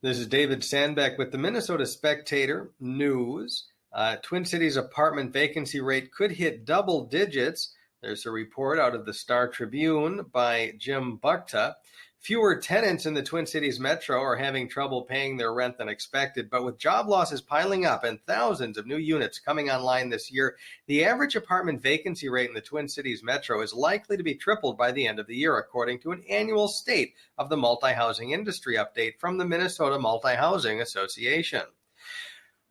This is David Sandbeck with the Minnesota Spectator News. Twin Cities apartment vacancy rate could hit double digits. There's a report out of the Star Tribune by Jim Buchta. Fewer tenants in the Twin Cities metro are having trouble paying their rent than expected, but with job losses piling up and thousands of new units coming online this year, the average apartment vacancy rate in the Twin Cities metro is likely to be tripled by the end of the year, according to an annual State of the Multi-Housing Industry update from the Minnesota Multi-Housing Association.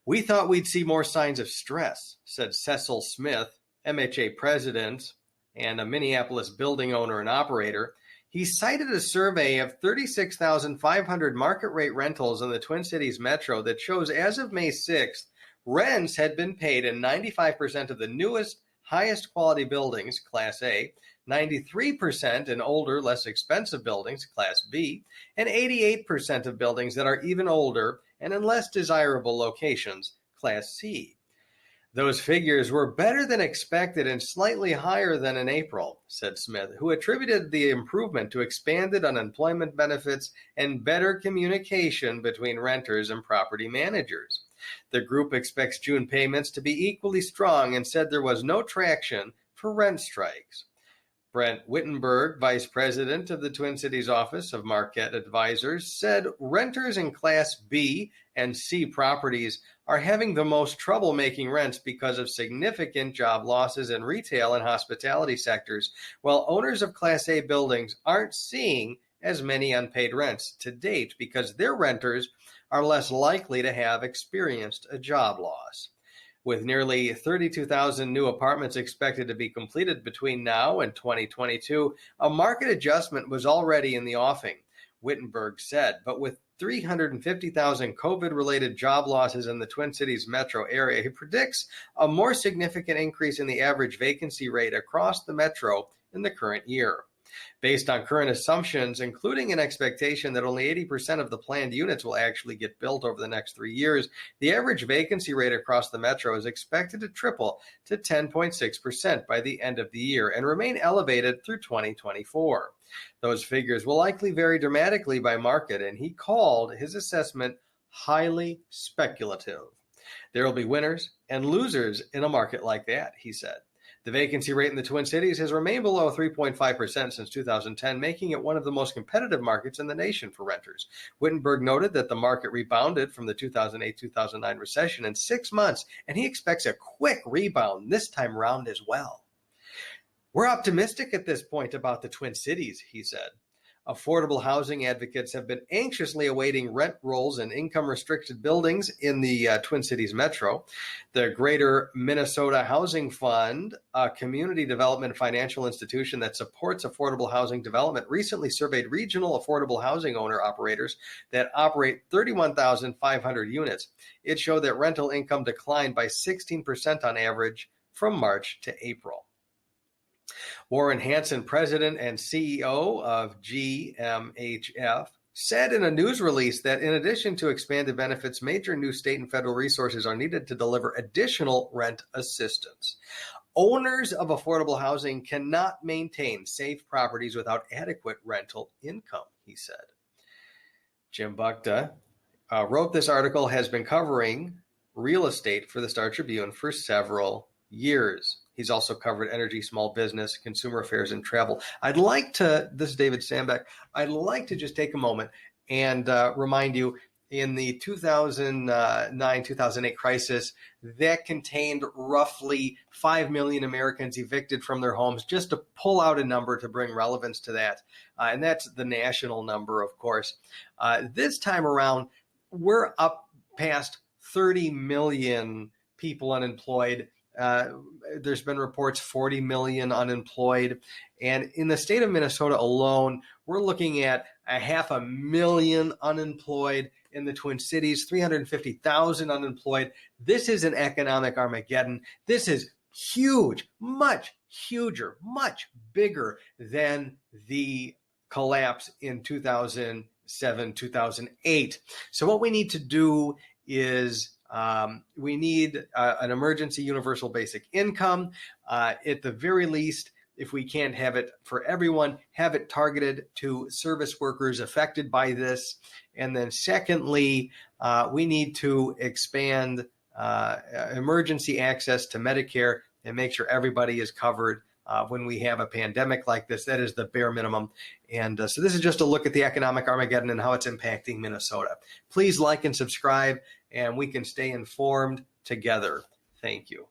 We thought we'd see more signs of stress, said Cecil Smith, MHA president and a Minneapolis building owner and operator. He cited a survey of 36,500 market rate rentals in the Twin Cities metro that shows as of May 6th, rents had been paid in 95% of the newest, highest quality buildings, Class A, 93% in older, less expensive buildings, Class B, and 88% of buildings that are even older and in less desirable locations, Class C. Those figures were better than expected and slightly higher than in April, said Smith, who attributed the improvement to expanded unemployment benefits and better communication between renters and property managers. The group expects June payments to be equally strong and said there was no traction for rent strikes. Brent Wittenberg, vice president of the Twin Cities Office of Market Advisors, said renters in Class B and C properties are having the most trouble making rents because of significant job losses in retail and hospitality sectors, while owners of Class A buildings aren't seeing as many unpaid rents to date because their renters are less likely to have experienced a job loss. With nearly 32,000 new apartments expected to be completed between now and 2022, a market adjustment was already in the offing, Wittenberg said. But with 350,000 COVID-related job losses in the Twin Cities metro area, he predicts a more significant increase in the average vacancy rate across the metro in the current year. Based on current assumptions, including an expectation that only 80% of the planned units will actually get built over the next 3 years, the average vacancy rate across the metro is expected to triple to 10.6% by the end of the year and remain elevated through 2024. Those figures will likely vary dramatically by market, and he called his assessment highly speculative. There will be winners and losers in a market like that, he said. The vacancy rate in the Twin Cities has remained below 3.5% since 2010, making it one of the most competitive markets in the nation for renters. Wittenberg noted that the market rebounded from the 2008-2009 recession in 6 months, and he expects a quick rebound this time around as well. We're optimistic at this point about the Twin Cities, he said. Affordable housing advocates have been anxiously awaiting rent rolls in income-restricted buildings in the Twin Cities metro. The Greater Minnesota Housing Fund, a community development financial institution that supports affordable housing development, recently surveyed regional affordable housing owner-operators that operate 31,500 units. It showed that rental income declined by 16% on average from March to April. Warren Hansen, president and CEO of GMHF, said in a news release that in addition to expanded benefits, major new state and federal resources are needed to deliver additional rent assistance. Owners of affordable housing cannot maintain safe properties without adequate rental income, he said. Jim Buchta wrote this article, has been covering real estate for the Star Tribune for several years. He's also covered energy, small business, consumer affairs, and travel. This is David Sandbeck, I'd like to just take a moment and remind you, in the 2009-2008 crisis, that contained roughly 5 million Americans evicted from their homes, just to pull out a number to bring relevance to that. And that's the national number, of course. This time around, we're up past 30 million people unemployed. There's been reports 40 million unemployed. And in the state of Minnesota alone, we're looking at 500,000 unemployed. In the Twin Cities, 350,000 unemployed. This is an economic Armageddon. This is huge, much huger, much bigger than the collapse in 2007, 2008. So what we need to do is we need an emergency universal basic income. At the very least, if we can't have it for everyone, have it targeted to service workers affected by this. And then secondly, we need to expand emergency access to Medicare and make sure everybody is covered when we have a pandemic like this. That is the bare minimum. And so this is just a look at the economic Armageddon and how it's impacting Minnesota. Please like and subscribe, and we can stay informed together. Thank you.